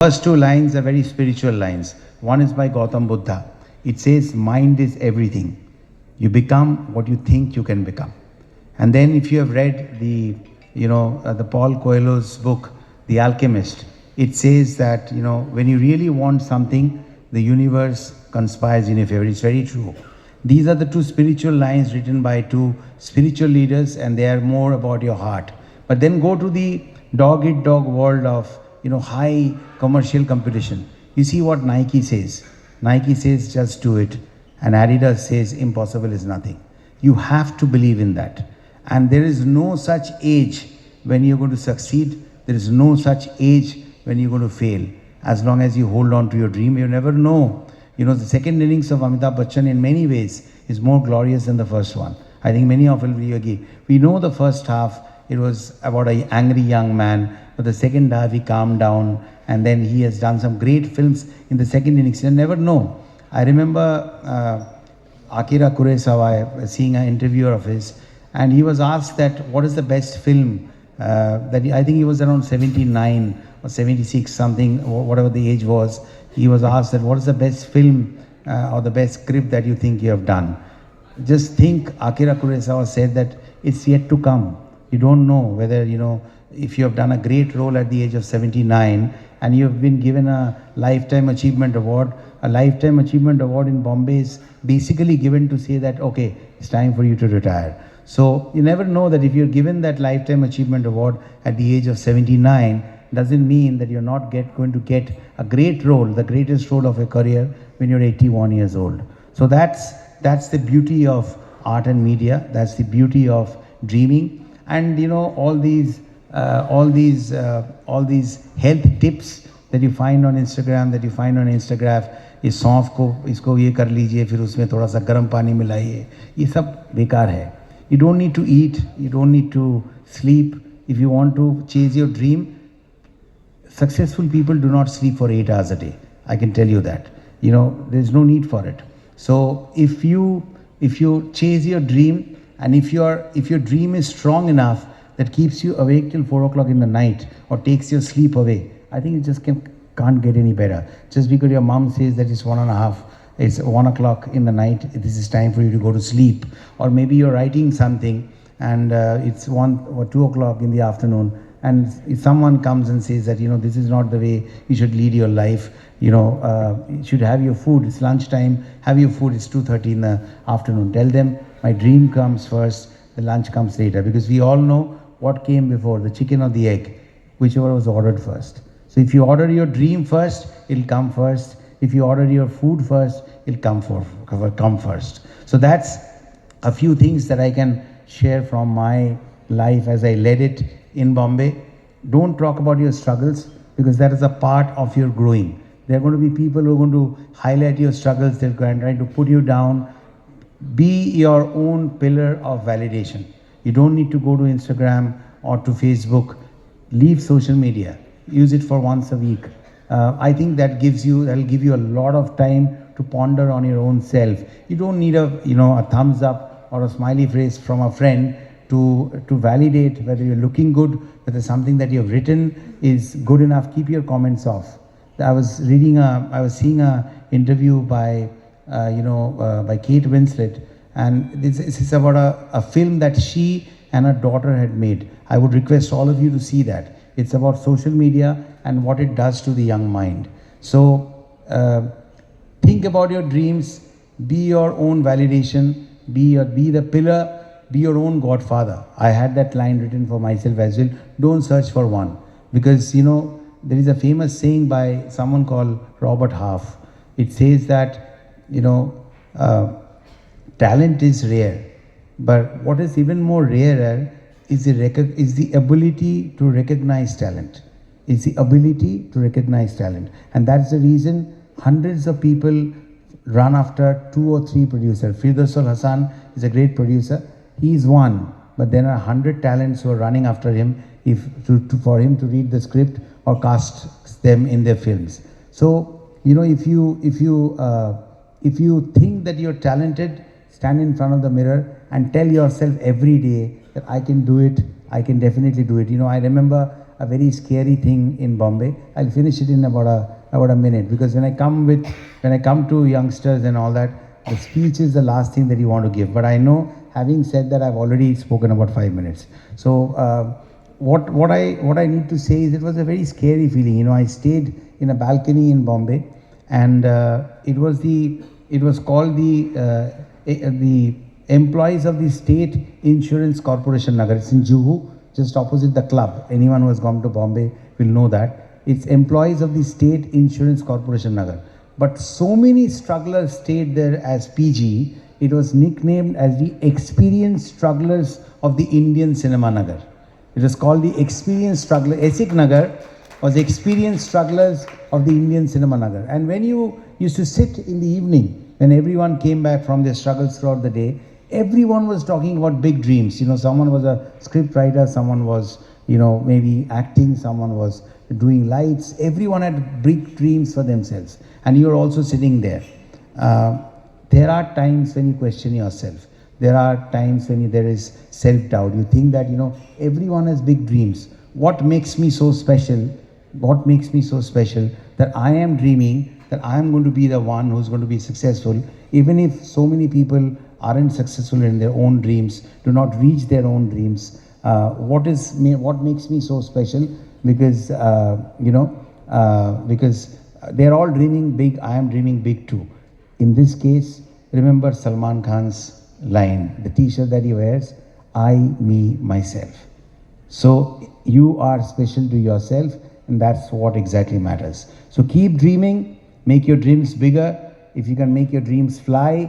First two lines are very spiritual lines. One is by Gautam Buddha. It says, mind is everything. You become what you think you can become. And then if you have read the Paul Coelho's book, The Alchemist, it says that, when you really want something, the universe conspires in your favor. It's very true. These are the two spiritual lines written by two spiritual leaders, and they are more about your heart. But then go to the dog-eat-dog world of, high commercial competition. You see what Nike says. Nike says, just do it. And Adidas says, impossible is nothing. You have to believe in that. And there is no such age when you're going to succeed. There is no such age when you're going to fail. As long as you hold on to your dream, you never know. The second innings of Amitabh Bachchan in many ways is more glorious than the first one. I think many of you will agree. We know the first half, it was about an angry young man. But the second half, he calmed down. And then he has done some great films in the second innings. You never know. I remember Akira Kurosawa seeing an interview of his. And he was asked that, what is the best film? I think he was around 79 or 76, something, whatever the age was. He was asked that, what is the best film or the best script that you think you have done? Just think, Akira Kurosawa said that it's yet to come. You don't know whether, if you have done a great role at the age of 79 and you have been given a Lifetime Achievement Award. A Lifetime Achievement Award in Bombay is basically given to say that, okay, it's time for you to retire. So you never know that if you're given that Lifetime Achievement Award at the age of 79, doesn't mean that you're not going to get a great role, the greatest role of your career when you're 81 years old. So that's the beauty of art and media. That's the beauty of dreaming. And all these health tips that you find on Instagram, that you find on Instagram, ये सौंफ को इसको ये कर लीजिए, फिर उसमें थोड़ा सा गर्म पानी मिलाइए, ये सब बेकार है. You don't need to eat, you don't need to sleep. If you want to chase your dream, successful people do not sleep for 8 hours a day. I can tell you that. There's no need for it. So if you chase your dream, and if your dream is strong enough that keeps you awake till 4 o'clock in the night or takes your sleep away, I think it just can't get any better. Just because your mom says that it's 1 o'clock in the night, this is time for you to go to sleep. Or maybe you're writing something and it's 1 or 2 o'clock in the afternoon, and if someone comes and says that, this is not the way you should lead your life, you should have your food, it's lunchtime, have your food, it's 2:30 in the afternoon. Tell them, my dream comes first, the lunch comes later, because we all know what came before, the chicken or the egg, whichever was ordered first. So if you order your dream first, it'll come first. If you order your food first, it'll come first. So that's a few things that I can share from my life as I led it in Bombay. Don't talk about your struggles, because that is a part of your growing. There are going to be people who are going to highlight your struggles. They're going to put you down. Be your own pillar of validation. You don't need to go to Instagram or to Facebook. Leave social media. Use it for once a week. I think that'll give you a lot of time to ponder on your own self. You don't need a thumbs up or a smiley face from a friend to validate whether you're looking good, whether something that you've written is good enough. Keep your comments off. I was seeing a interview by Kate Winslet, and this is about a film that she and her daughter had made. I would request all of you to see that. It's about social media and what it does to the young mind. So think about your dreams, be your own validation, be the pillar, be your own godfather. I had that line written for myself as well. Don't search for one. Because, there is a famous saying by someone called Robert Half. It says that, talent is rare. But what is even more rarer is the ability to recognize talent. It's the ability to recognize talent. And that's the reason hundreds of people run after 2 or 3 producers. Firdausul Hasan is a great producer. He is one, but there are 100 talents who are running after him for him to read the script or cast them in their films. So, if you think that you're talented, stand in front of the mirror and tell yourself every day that I can do it, I can definitely do it. I remember a very scary thing in Bombay. I'll finish it in about a minute, because when I come to youngsters and all that, the speech is the last thing that you want to give. But I know, having said that, I've already spoken about 5 minutes. So what I need to say is, it was a very scary feeling. You know, I stayed in a balcony in Bombay, and it was called the employees of the State Insurance Corporation Nagar. It's in Juhu, just opposite the club. Anyone who has gone to Bombay will know that. It's employees of the State Insurance Corporation Nagar. But so many strugglers stayed there as PG, it was nicknamed as the experienced strugglers of the Indian Cinema Nagar. It was called the experienced struggler. Esik Nagar was experienced strugglers of the Indian Cinema Nagar. And when you used to sit in the evening, when everyone came back from their struggles throughout the day, everyone was talking about big dreams. You know, someone was a script writer, someone was, you know, maybe acting, someone was doing lights. Everyone had big dreams for themselves. And you were also sitting there. There are times when you question yourself. There are times when there is self-doubt. You think that, you know, everyone has big dreams. What makes me so special? What makes me so special that I am dreaming that I am going to be the one who's going to be successful, even if so many people aren't successful in their own dreams, do not reach their own dreams. What makes me so special? Because because they're all dreaming big, I am dreaming big too. In this case, remember Salman Khan's line, the t-shirt that he wears, I, me, myself. So you are special to yourself, and that's what exactly matters. So keep dreaming, make your dreams bigger. If you can make your dreams fly,